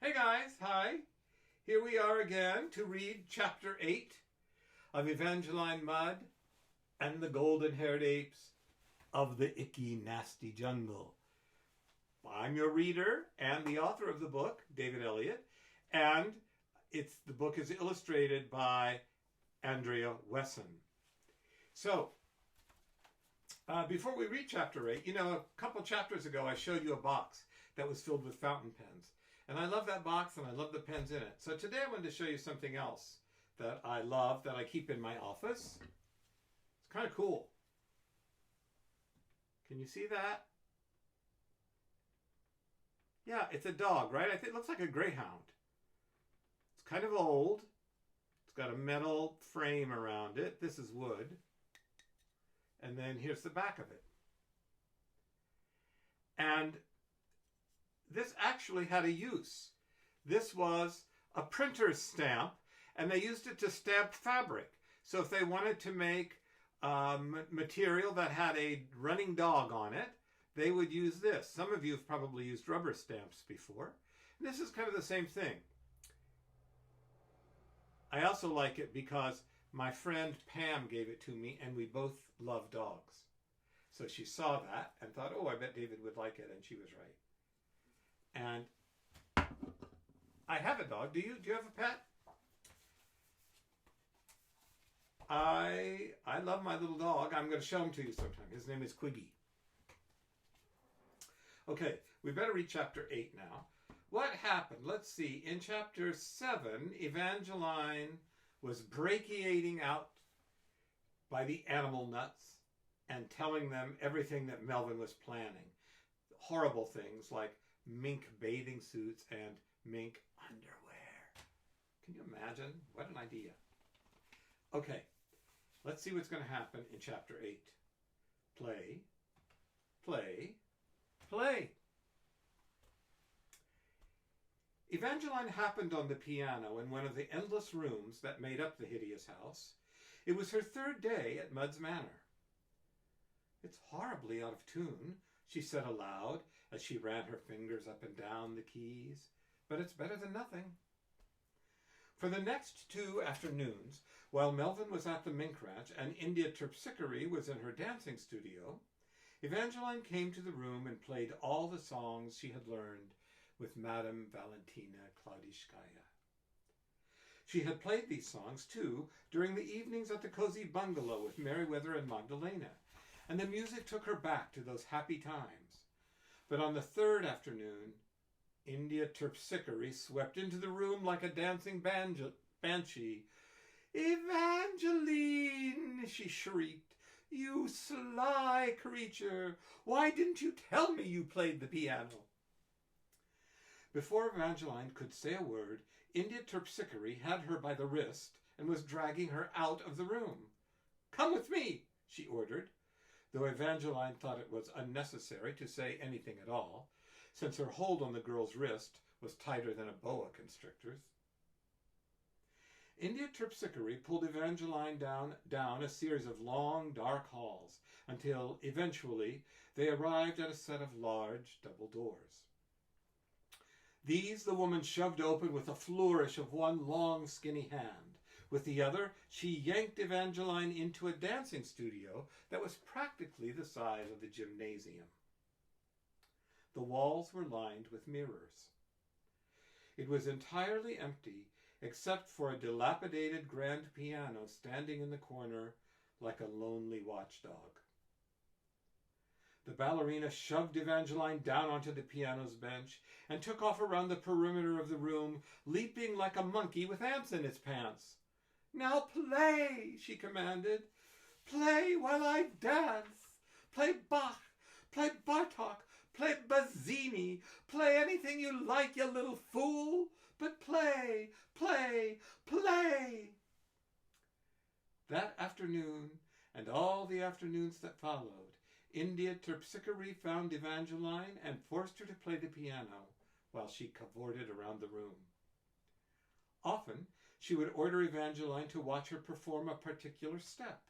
Hey guys, hi. Here we are again to read chapter 8 of Evangeline Mudd and the golden-haired apes of the icky, nasty jungle. I'm your reader and the author of the book, David Elliott, and the book is illustrated by Andrea Wesson. So, before we read chapter 8, a couple chapters ago I showed you a box that was filled with fountain pens. And I love that box and I love the pens in it. So today I wanted to show you something else that I love, that I keep in my office. It's kind of cool. Can you see that? Yeah, it's a dog, right? I think it looks like a greyhound. It's kind of old. It's got a metal frame around it. This is wood. And then here's the back of it. And this actually had a use. This was a printer's stamp, and they used it to stamp fabric. So if they wanted to make material that had a running dog on it, they would use this. Some of you have probably used rubber stamps before. And this is kind of the same thing. I also like it because my friend Pam gave it to me, and we both love dogs. So she saw that and thought, oh, I bet David would like it, and she was right. And I have a dog. Do you have a pet? I love my little dog. I'm going to show him to you sometime. His name is Quiggy. Okay, we better read chapter 8 now. What happened? Let's see. In chapter 7, Evangeline was brachiating out by the animal nuts and telling them everything that Melvin was planning. Horrible things like mink bathing suits and mink underwear. Can you imagine? What an idea. Okay, let's see what's going to happen in chapter 8. Play, play, play. Evangeline happened on the piano in one of the endless rooms that made up the hideous house. It was her third day at Mudd's Manor. It's horribly out of tune, she said aloud as she ran her fingers up and down the keys, but it's better than nothing. For the next 2 afternoons, while Melvin was at the mink ranch and India Terpsichore was in her dancing studio, Evangeline came to the room and played all the songs she had learned with Madame Valentina Klaudishkaya. She had played these songs, too, during the evenings at the cozy bungalow with Meriwether and Magdalena, and the music took her back to those happy times. But on the 3rd afternoon, India Terpsichore swept into the room like a dancing banshee. "Evangeline," she shrieked, "you sly creature! Why didn't you tell me you played the piano?" Before Evangeline could say a word, India Terpsichore had her by the wrist and was dragging her out of the room. "Come with me," she ordered, though Evangeline thought it was unnecessary to say anything at all, since her hold on the girl's wrist was tighter than a boa constrictor's. India Terpsichore pulled Evangeline down a series of long, dark halls, until, eventually, they arrived at a set of large double doors. These the woman shoved open with a flourish of one long, skinny hand. With the other, she yanked Evangeline into a dancing studio that was practically the size of the gymnasium. The walls were lined with mirrors. It was entirely empty, except for a dilapidated grand piano standing in the corner like a lonely watchdog. The ballerina shoved Evangeline down onto the piano's bench and took off around the perimeter of the room, leaping like a monkey with ants in its pants. "Now play," she commanded. "Play while I dance. Play Bach, play Bartok, play Bazzini, play anything you like, you little fool, but play, play, play." That afternoon, and all the afternoons that followed, India Terpsichore found Evangeline and forced her to play the piano while she cavorted around the room. Often she would order Evangeline to watch her perform a particular step.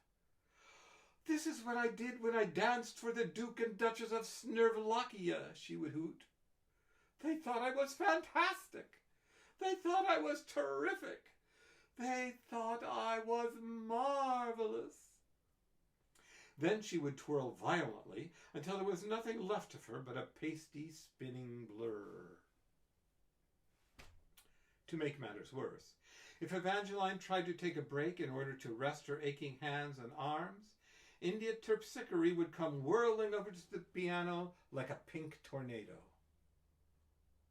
"This is what I did when I danced for the Duke and Duchess of Snervlakia," she would hoot. "They thought I was fantastic. They thought I was terrific. They thought I was marvelous. Then she would twirl violently until there was nothing left of her but a pasty, spinning blur. To make matters worse, if Evangeline tried to take a break in order to rest her aching hands and arms, India Terpsichore would come whirling over to the piano like a pink tornado.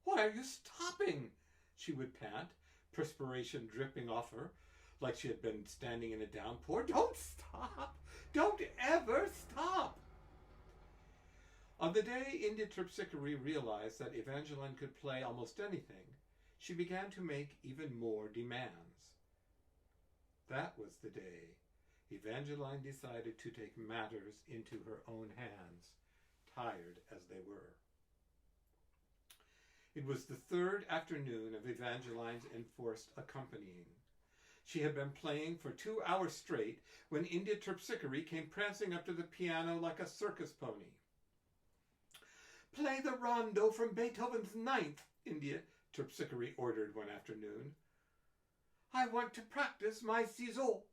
"Why are you stopping?" she would pant, perspiration dripping off her like she had been standing in a downpour. "Don't stop! Don't ever stop!" On the day India Terpsichore realized that Evangeline could play almost anything, she began to make even more demands. That was the day Evangeline decided to take matters into her own hands, tired as they were. It was the third afternoon of Evangeline's enforced accompanying. She had been playing for 2 hours straight when India Terpsichore came prancing up to the piano like a circus pony. "Play the rondo from Beethoven's Ninth," India Terpsichore ordered one afternoon. "I want to practice my ciseaux."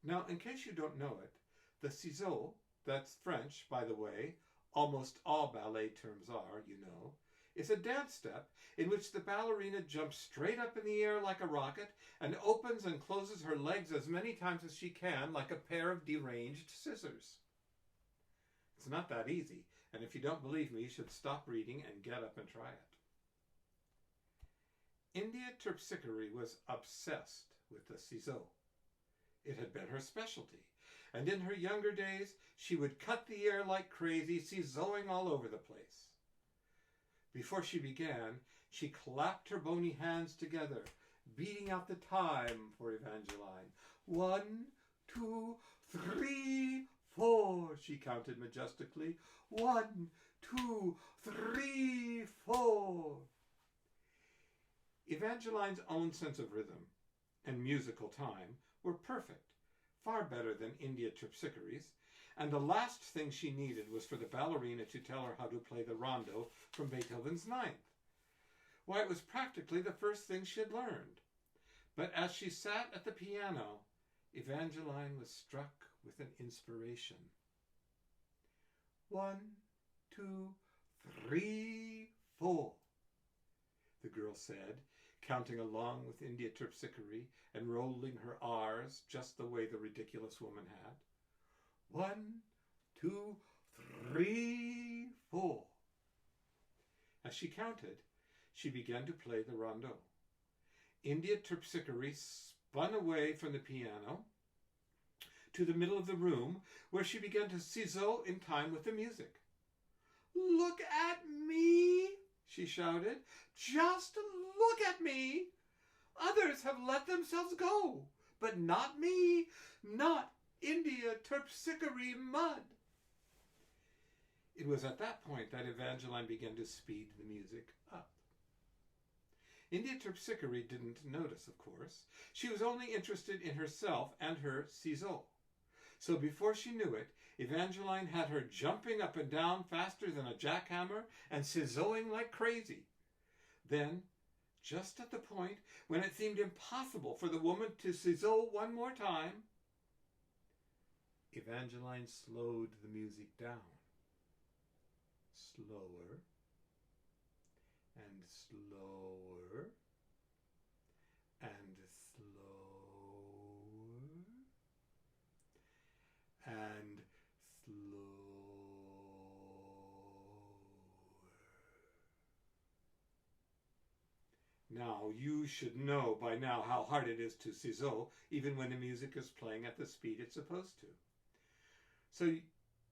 Now, in case you don't know it, the ciseaux, that's French, by the way, almost all ballet terms are, you know, is a dance step in which the ballerina jumps straight up in the air like a rocket and opens and closes her legs as many times as she can like a pair of deranged scissors. It's not that easy, and if you don't believe me, you should stop reading and get up and try it. India Terpsichore was obsessed with the ciseaux. It had been her specialty, and in her younger days she would cut the air like crazy, ciseauing all over the place. Before she began, she clapped her bony hands together, beating out the time for Evangeline. 1, 2, 3, 4, she counted majestically. 1, 2, 3, 4. Evangeline's own sense of rhythm and musical time were perfect, far better than India Terpsichore's, and the last thing she needed was for the ballerina to tell her how to play the rondo from Beethoven's Ninth. Why, it was practically the first thing she had learned. But as she sat at the piano, Evangeline was struck with an inspiration. 1, 2, 3, 4, the girl said, counting along with India Terpsichore and rolling her R's just the way the ridiculous woman had. 1, 2, 3, 4. As she counted, she began to play the rondo. India Terpsichore spun away from the piano to the middle of the room, where she began to ciseau in time with the music. "Look at me," she shouted. "Just look at me. Others have let themselves go, but not me, not India Terpsichore mud." It was at that point that Evangeline began to speed the music up. India Terpsichore didn't notice, of course. She was only interested in herself and her ciseaux. So before she knew it, Evangeline had her jumping up and down faster than a jackhammer and ciseauing like crazy. Then, just at the point when it seemed impossible for the woman to ciseau one more time, Evangeline slowed the music down. Slower and slower and slower and slower. Now, you should know by now how hard it is to ciseau, even when the music is playing at the speed it's supposed to. So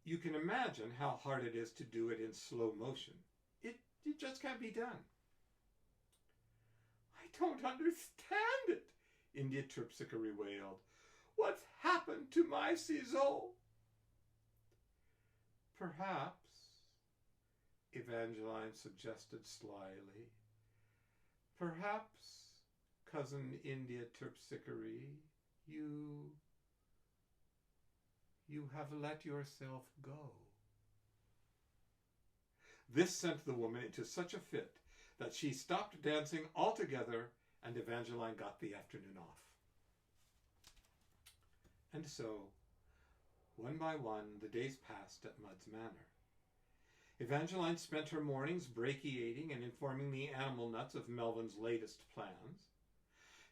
you can imagine how hard it is to do it in slow motion. It just can't be done. "I don't understand it," India Terpsichore wailed. "What's happened to my ciseaux?" "Perhaps," Evangeline suggested slyly, "perhaps, cousin India Terpsichore, you have let yourself go." This sent the woman into such a fit that she stopped dancing altogether, and Evangeline got the afternoon off. And so, one by one, the days passed at Mudd's Manor. Evangeline spent her mornings brachiating and informing the animal nuts of Melvin's latest plans.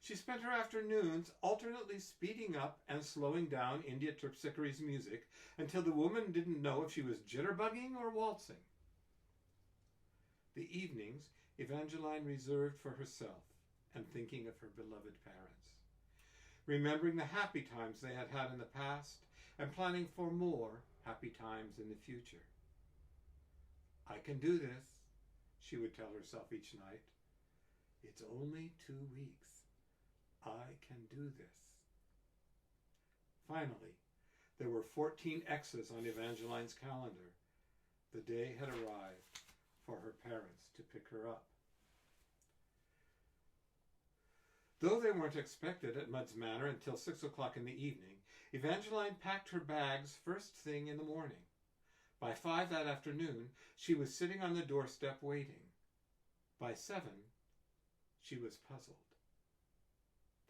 She spent her afternoons alternately speeding up and slowing down India Terpsichore's music until the woman didn't know if she was jitterbugging or waltzing. The evenings Evangeline reserved for herself and thinking of her beloved parents, remembering the happy times they had had in the past and planning for more happy times in the future. "I can do this," she would tell herself each night. "It's only 2 weeks. I can do this." Finally, there were 14 X's on Evangeline's calendar. The day had arrived for her parents to pick her up. Though they weren't expected at Mudd's Manor until 6 o'clock in the evening, Evangeline packed her bags first thing in the morning. By 5 that afternoon, she was sitting on the doorstep waiting. By 7, she was puzzled.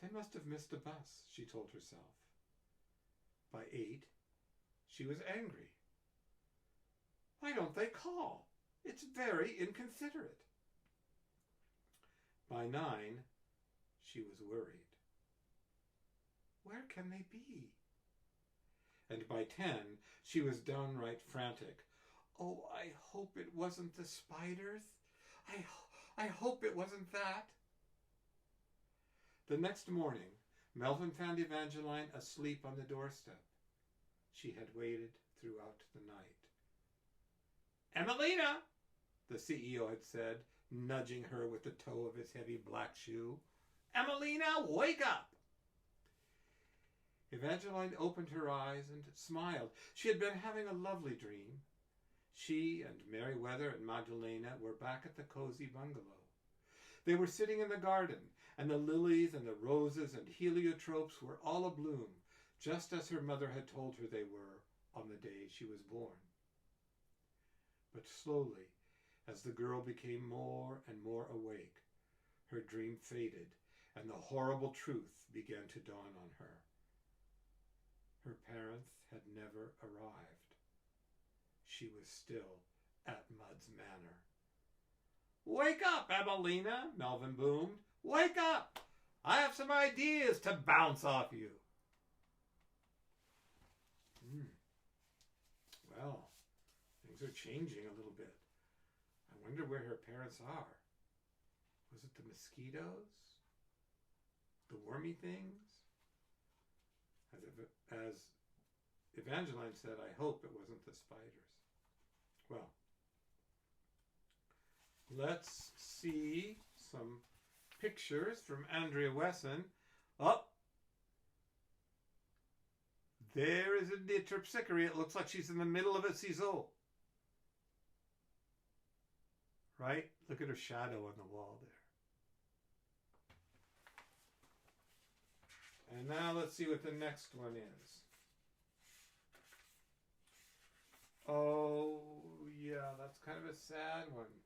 They must have missed a bus, she told herself. By 8, she was angry. Why don't they call? It's very inconsiderate. By 9, she was worried. Where can they be? And by 10, she was downright frantic. Oh, I hope it wasn't the spiders. I hope it wasn't that. The next morning, Melvin found Evangeline asleep on the doorstep. She had waited throughout the night. "Emelina," the CEO had said, nudging her with the toe of his heavy black shoe. "Emelina, wake up!" Evangeline opened her eyes and smiled. She had been having a lovely dream. She and Meriwether and Magdalena were back at the cozy bungalow. They were sitting in the garden, and the lilies and the roses and heliotropes were all abloom, just as her mother had told her they were on the day she was born. But slowly, as the girl became more and more awake, her dream faded, and the horrible truth began to dawn on her. Her parents had never arrived. She was still at Mudd's Manor. "Wake up, Emelina," Melvin boomed. "Wake up! I have some ideas to bounce off you." Well, things are changing a little bit. I wonder where her parents are. Was it the mosquitoes? The wormy things? As Evangeline said, I hope it wasn't the spiders. Well, let's see some pictures from Andrea Wesson. Oh, there is India Terpsichore. It looks like she's in the middle of a ciseaux. Right? Look at her shadow on the wall there. And now let's see what the next one is. Oh, yeah, that's kind of a sad one.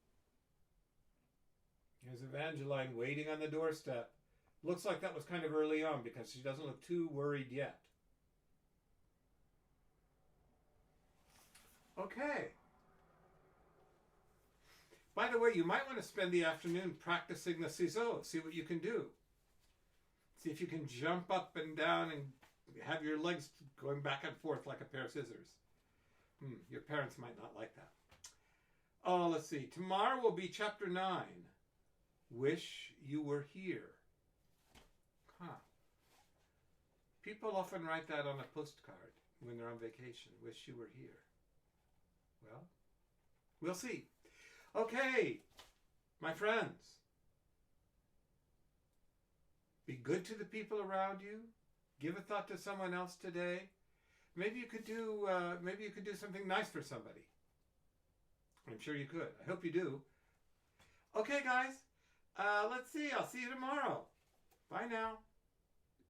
Here's Evangeline waiting on the doorstep. Looks like that was kind of early on because she doesn't look too worried yet. Okay. By the way, you might want to spend the afternoon practicing the ciseaux. See what you can do. See if you can jump up and down and have your legs going back and forth like a pair of scissors. Your parents might not like that. Oh, let's see. Tomorrow will be chapter 9. Wish you were here. People often write that on a postcard when they're on vacation. Wish you were here. Well, we'll see. Okay, my friends. Be good to the people around you. Give a thought to someone else today. Maybe you could do something nice for somebody. I'm sure you could. I hope you do. Okay, guys. Let's see. I'll see you tomorrow. Bye now.